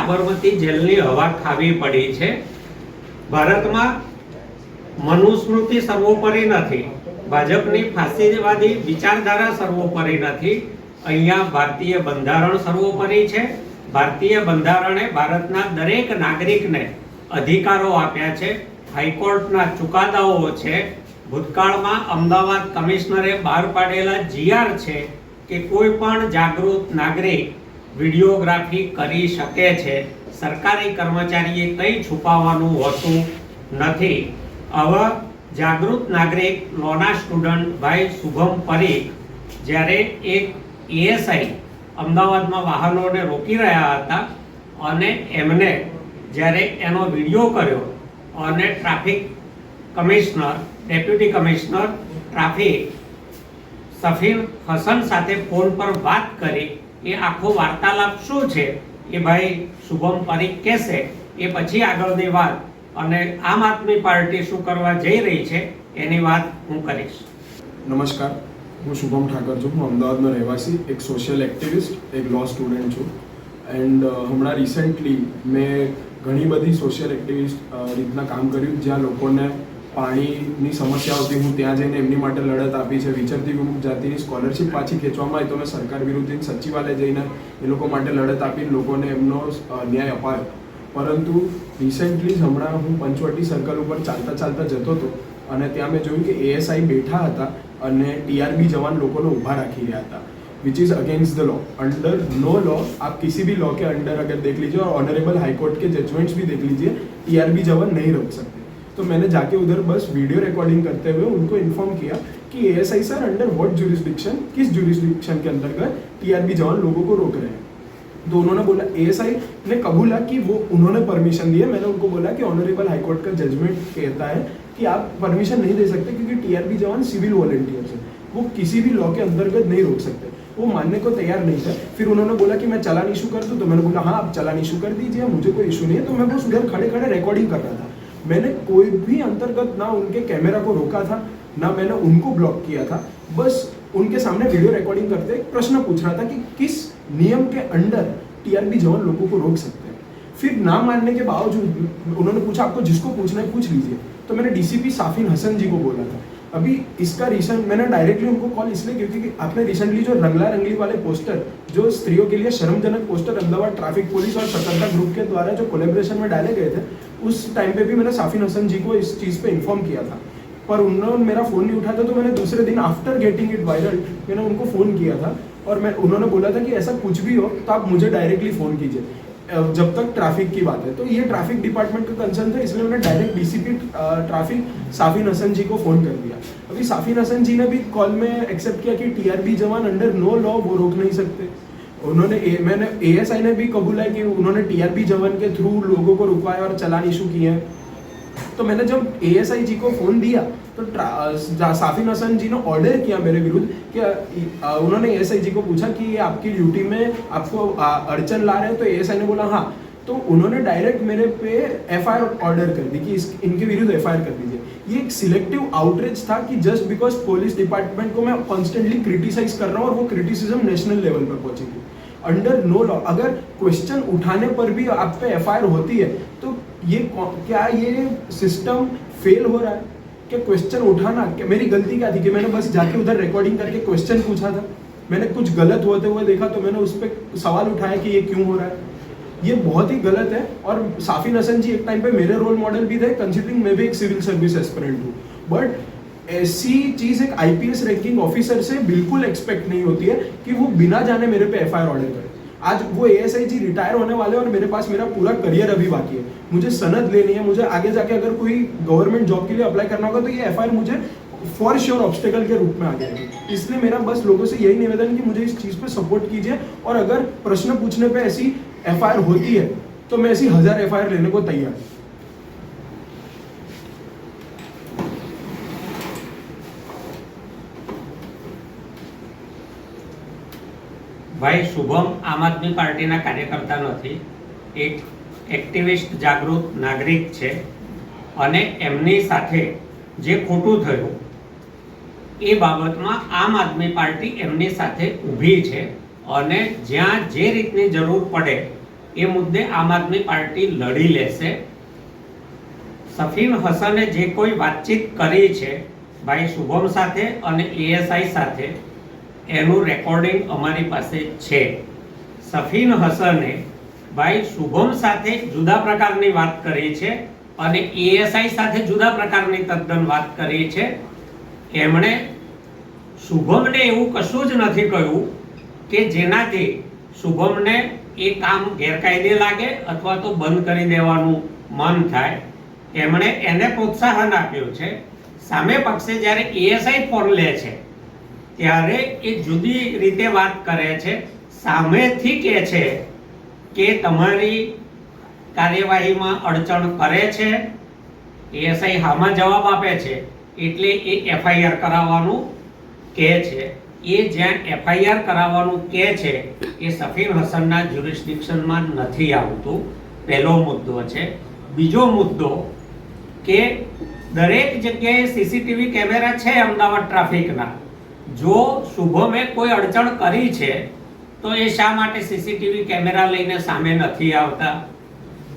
સાબરમતી જેલની હવા ખાવી પડી છે। ભારતમાં મનુસ્મૃતિ સર્વોપરી નથી, ભાજપની ફાસીવાદી વિચારધારા સર્વોપરી નથી, અહીંયા ભારતીય બંધારણ સર્વોપરી છે। ભારતીય બંધારણે ભારતના દરેક નાગરિકને અધિકારો આપ્યા છે, હાઈકોર્ટના ચુકાદાઓ છે, ભૂતકાળમાં અમદાવાદ કમિશનરે બહાર પાડેલા જીઆર છે કે કોઈ પણ જાગૃત નાગરિક વિડીયોગ્રાફી કરી શકે છે। સરકારી કર્મચારીએ કંઈ છુપાવવાનું હોતું નથી। આવા જાગૃત નાગરિક લોના સ્ટુડન્ટ ભાઈ શુભમ પરીખ જ્યારે એક એએસઆઈ અમદાવાદમાં વાહનોને રોકી રહ્યા હતા અને એમને જ્યારે એનો વિડીયો કર્યો અને traffic commissioner, deputy commissioner traffic Safin Hasan સાથે ફોન પર વાત કરી, એ આખો વાર્તાલાપ શું છે એ ભાઈ શુભમ પરીખ કહેશે, એ પછી આગળની વાત અને આમ આદમી પાર્ટી શું કરવા જઈ રહી છે એની વાત હું કરીશ। નમસ્કાર, હું શુભમ ઠાકર છું। હું અમદાવાદનો રહેવાસી, એક સોશિયલ એક્ટિવિસ્ટ, એક લો સ્ટુડન્ટ છું। એન્ડ હમણાં રિસેન્ટલી મેં ઘણી બધી સોશિયલ એક્ટિવિસ્ટ રીતના કામ કર્યું, જ્યાં લોકોને પાણીની સમસ્યા હતી, હું ત્યાં જઈને એમની માટે લડત આપી છે। વિચરતી વિમુખ જાતિની સ્કોલરશિપ પાછી ખેંચવામાં આવી તો મેં સરકાર વિરુદ્ધ સચિવાલય જઈને એ લોકો માટે લડત આપીને લોકોને એમનો ન્યાય અપાયો। પરંતુ રિસેન્ટલી હમણાં હું પંચવટી સર્કલ ઉપર ચાલતા ચાલતા જતો હતો અને ત્યાં મેં જોયું કે એએસઆઈ બેઠા હતા અને टीआरबी जवान लोगों को उभा रखी रहा था, which is against the law. Under no law, आप किसी भी लॉ के अंडर अगर देख लीजिए और ऑनरेबल हाई कोर्ट के जजमेंट्स भी देख लीजिए, टीआरबी जवान नहीं रोक सकते। तो मैंने जाके उधर बस वीडियो रिकॉर्डिंग करते हुए उनको इन्फॉर्म किया कि ASI sir under what jurisdiction, किस जुरिस्डिक्शन के अंतर्गत टीआरबी जवान लोगों को रोक रहे हैं। तो उन्होंने बोला, एएसआई ने कबूला कि वो उन्होंने परमिशन दी है। मैंने उनको बोला कि ऑनरेबल हाई कोर्ट का जजमेंट कहता है कि आप परमिशन नहीं दे सकते क्योंकि टीआरबी जवान सिविल वॉलंटियर्स हैं, वो किसी भी लॉ के अंतर्गत नहीं रोक सकते। वो मानने को तैयार नहीं थे। फिर उन्होंने बोला कि मैं चालान इशू कर दूं, तो मैंने बोला हाँ आप चालान इशू कर दीजिए, मुझे कोई इशू नहीं है। तो मैं बस उधर खड़े खड़े रिकॉर्डिंग कर रहा था। मैंने कोई भी अंतर्गत ना उनके कैमरा को रोका था, ना मैंने उनको ब्लॉक किया था। बस उनके सामने वीडियो रिकॉर्डिंग करते एक प्रश्न पूछ रहा था कि किस नियम के अंडर टीआरबी जवान लोगों को रोक सकते हैं। फिर ना मानने के बावजूद उन्होंने पूछा आपको जिसको पूछना है पूछ लीजिए। तो मैंने डीसीपी साफिन हसन जी को बोला था। अभी इसका रीजन मैंने डायरेक्टली उनको कॉल इसलिए क्योंकि आपने रिसेंटली जो रंगला रंगली वाले पोस्टर, जो स्त्रियों के लिए शर्मजनक पोस्टर अहमदाबाद ट्रैफिक पुलिस और सतर्कता ग्रुप के द्वारा जो कोलेब्रेशन में डाले गए थे, उस टाइम पे भी मैंने साफिन हसन जी को इस चीज़ पे इन्फॉर्म किया था, पर उन्होंने मेरा फ़ोन नहीं उठाया था। तो मैंने दूसरे दिन आफ्टर गेटिंग इट वायरल मैंने उनको फ़ोन किया था और उन्होंने बोला था कि ऐसा कुछ भी हो तो आप मुझे डायरेक्टली फ़ोन कीजिए जब तक ट्रैफिक की बात है। तो ये ट्रैफिक डिपार्टमेंट का कंसर्न था, इसलिए मैंने direct DCP traffic Safin Hasan ji को फ़ोन कर दिया। अभी साफिन हसन जी ने भी कॉल में एक्सेप्ट किया कि टीआरबी जवान अंडर नो लॉ वो रोक नहीं सकते। मैंने एएसआई ने भी कबूला है कि उन्होंने टीआरबी जवान के थ्रू लोगों को रुकवाया और चालान इशू किए हैं। तो मैंने जब एएसआई जी को फ़ोन दिया तो साफिन हसन जी ने ऑर्डर किया मेरे विरुद्ध कि उन्होंने एएसआई जी को पूछा कि ये आपकी ड्यूटी में आपको अड़चन ला रहे हैं, तो एएसआई ने बोला हाँ। तो उन्होंने डायरेक्ट मेरे पे एफआईआर ऑर्डर कर दी कि इनके विरुद्ध एफआईआर कर दीजिए। ये एक सिलेक्टिव आउटरीच था कि जस्ट बिकॉज पुलिस डिपार्टमेंट को मैं कॉन्स्टेंटली क्रिटिसाइज कर रहा हूँ और वो क्रिटिसिज्म नेशनल लेवल पर पहुंची थी। अंडर नो लॉ अगर क्वेश्चन उठाने पर भी आप पे एफआईआर होती है तो ये क्या ये सिस्टम फेल हो रहा है? क्या क्वेश्चन उठाना क्या मेरी गलती क्या थी कि मैंने बस जाके उधर रिकॉर्डिंग करके क्वेश्चन पूछा था? मैंने कुछ गलत होते हुए देखा तो मैंने उस पर सवाल उठाया कि ये क्यों हो रहा है? ये बहुत ही गलत है। और साफिन हसन जी एक टाइम पे मेरे रोल मॉडल भी थे, कंसिडरिंग मैं भी एक सिविल सर्विस एस्पिरेंट हूँ। बट ऐसी चीज़ एक आईपीएस रैंकिंग ऑफिसर से बिल्कुल एक्सपेक्ट नहीं होती है कि वो बिना जाने मेरे पे एफआईआर ऑर्डर करे। आज वो एएसआई जी रिटायर होने वाले और मेरे पास मेरा पूरा करियर अभी बाकी है, मुझे सनद लेनी है, मुझे आगे जाके अगर कोई गवर्नमेंट जॉब के लिए अप्लाई करना होगा तो ये एफआईआर मुझे फॉर श्योर ऑब्स्टेकल के रूप में आ जाएगी। इसलिए मेरा बस लोगों से यही निवेदन कि मुझे इस चीज़ पे सपोर्ट कीजिए और अगर प्रश्न पूछने पे ऐसी एफआईआर होती है तो मैं ऐसी 1000 एफआईआर लेने को तैयार हूँ। ભાઈ શુભમ આમ આદમી પાર્ટીના કાર્યકર્તા નથી, એક એક્ટિવિસ્ટ જાગૃત નાગરિક છે અને એમની સાથે જે ખોટું થયું એ બાબતમાં આમ આદમી પાર્ટી એમની સાથે ઊભી છે અને જ્યાં જે રીતની જરૂર પડે એ મુદ્દે આમ આદમી પાર્ટી લડી લેશે. સફીન હસને જે કોઈ વાતચીત કરી છે ભાઈ શુભમ સાથે અને એએસઆઈ સાથે, એનું રેકોર્ડિંગ અમારી પાસે છે. સફીન હસને ભાઈ શુભમ સાથે જુદા પ્રકારની વાત કરી છે અને એએસઆઈ સાથે જુદા પ્રકારની તદ્દન વાત કરી છે. એમણે શુભમને એવું કશું જ નથી કહ્યું કે જેનાથી શુભમને એ કામ ગેરકાયદે લાગે અથવા તો બંધ કરી દેવાનું મન થાય. એમણે એને પ્રોત્સાહન આપ્યું છે. સામે પક્ષે જ્યારે એએસઆઈ ફોન લે છે ત્યારે એ જુદી રીતે વાત કરે છે. સામેથી કહે છે કે તમારી કાર્યવાહીમાં અડચણ કરે છે. એએસઆઈ હામાં જવાબ આપે છે એટલે એ એફઆઈઆર કરાવવાનું કહે છે. એ જ્યાં એફઆઈઆર કરાવવાનું કહે છે એ સફીન હસનના જ્યુરિસ્ડિક્શનમાં નથી આવતું. પહેલો મુદ્દો છે. બીજો મુદ્દો કે દરેક જગ્યાએ સીસીટીવી કેમેરા છે અમદાવાદ ટ્રાફિકના. જો શુભમે કોઈ અડચણ કરી છે તો એ શા માટે સીસીટીવી કેમેરા લઈને સામે નથી આવતા?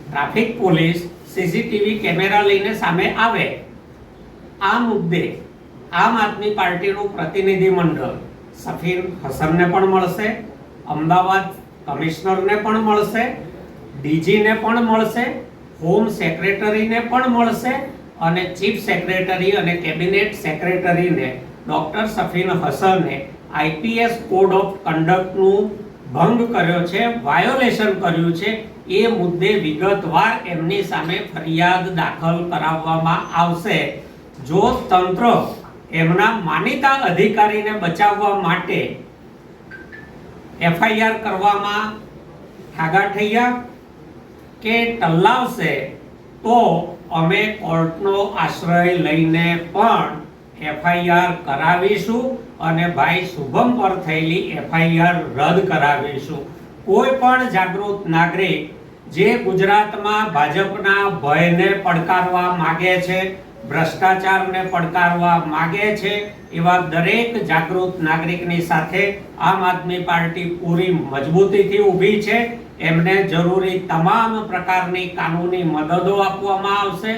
ટ્રાફિક પોલીસ સીસીટીવી કેમેરા લઈને સામે આવે. આ મુદ્દે આમ આદમી પાર્ટીનું પ્રતિનિધિ મંડળ સફીન હસનને પણ મળશે, અમદાવાદ કમિશનરને પણ મળશે, ડીજીને પણ મળશે, હોમ સેક્રેટરીને પણ મળશે અને ચીફ સેક્રેટરી અને કેબિનેટ સેક્રેટરીને ડોક્ટર સફીન હસને આઈપીએસ કોડ ઓફ કન્ડક્ટનું ભંગ કર્યો છે, વાયોલેશન કર્યું છે, એ મુદ્દે વિગતવાર એમની સામે ફરિયાદ દાખલ કરાવવામાં આવશે. જો તંત્ર એમના માનીતા અધિકારીને બચાવવા માટે એફઆઈઆર કરવામાં ઠાગાઠૈયા કે ટલ્લાવશે તો અમે કોર્ટનો આશ્રય લઈને પણ એફઆઈઆર કરાવીશું અને ભાઈ શુભમ પર થયેલી એફઆઈઆર રદ કરાવીશું. કોઈ પણ જાગૃત નાગરિક જે ગુજરાતમાં ભાજપના ભયને પડકારવા માગે છે, ભ્રષ્ટાચારને પડકારવા માગે છે, એવા દરેક જાગૃત નાગરિકની સાથે આમ આદમી પાર્ટી પૂરી મજબૂતીથી ઊભી છે. એમને જરૂરી તમામ પ્રકારની કાનૂની મદદો આપવામાં આવશે.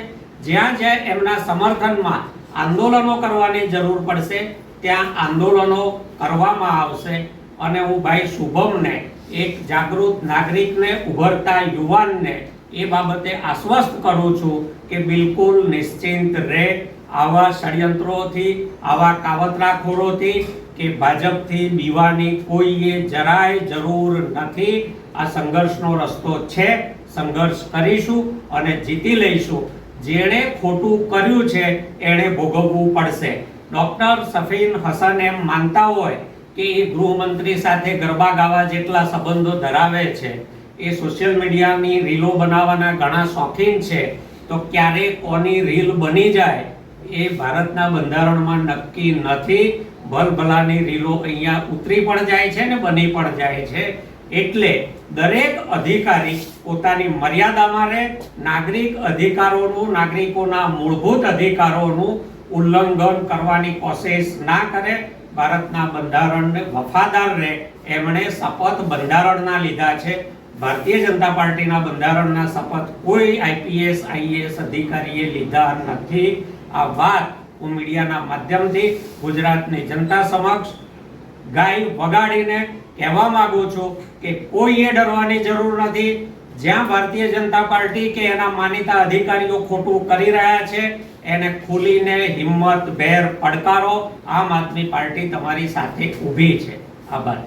જ્યાં જ્યાં એમના સમર્થનમાં આંદોલનો કરવાની જરૂર પડશે ત્યાં આંદોલનો કરવામાં આવશે. અને હું ભાઈ શુભમને, એક જાગૃત નાગરિકને, ઉભરતા યુવાનને એ બાબતે આશ્વસ્ત કરું છું કે બિલકુલ નિશ્ચિંત રહે. આવા ષડયંત્રોથી, આવા કાવતરાખોરોથી કે ભાજપથી બીવાની કોઈએ જરાય જરૂર નથી. આ સંઘર્ષનો રસ્તો છે, સંઘર્ષ કરીશું અને જીતી લઈશું. જેણે ખોટું કર્યું છે એણે ભોગવવું પડશે. ડોક્ટર સફીન હસન એમ માનતા હોય કે એ ગૃહમંત્રી સાથે ગરબા ગાવા જેટલા સંબંધો ધરાવે છે, એ સોશિયલ મીડિયાની રીલો બનાવવાના ઘણા શોખીન છે, તો ક્યારે કોની રીલ બની જાય એ ભારતના બંધારણમાં નક્કી નથી. ભલભલાની રીલો અહીંયા ઉતરી પણ જાય છે ને બની પણ જાય છે. એટલે દરેક અધિકારી પોતાની મર્યાદામાં રહે, નાગરિક અધિકારોનું, નાગરિકોના મૂળભૂત અધિકારોનું ઉલ્લંઘન કરવાની કોશિશ ના કરે, ભારતના બંધારણને વફાદાર રહે. એમણે શપથ બંધારણના લીધા છે. ભારતીય જનતા પાર્ટીના બંધારણના શપથ કોઈ આઈપીએસ આઈએએસ અધિકારીએ લીધા નથી. આ વાત હું મીડિયાના માધ્યમથી ગુજરાતની જનતા સમક્ષ ગાય વગાડીને કહેવા માંગુ છું કે કોઈએ ડરવાની જરૂર નથી. જ્યાં ભારતીય જનતા પાર્ટી કે એના માનીતા અધિકારીઓ ખોટું કરી રહ્યા છે એને ખુલીને હિંમતભેર પડકારો. આમ આદમી પાર્ટી તમારી સાથે ઊભી છે. આભાર.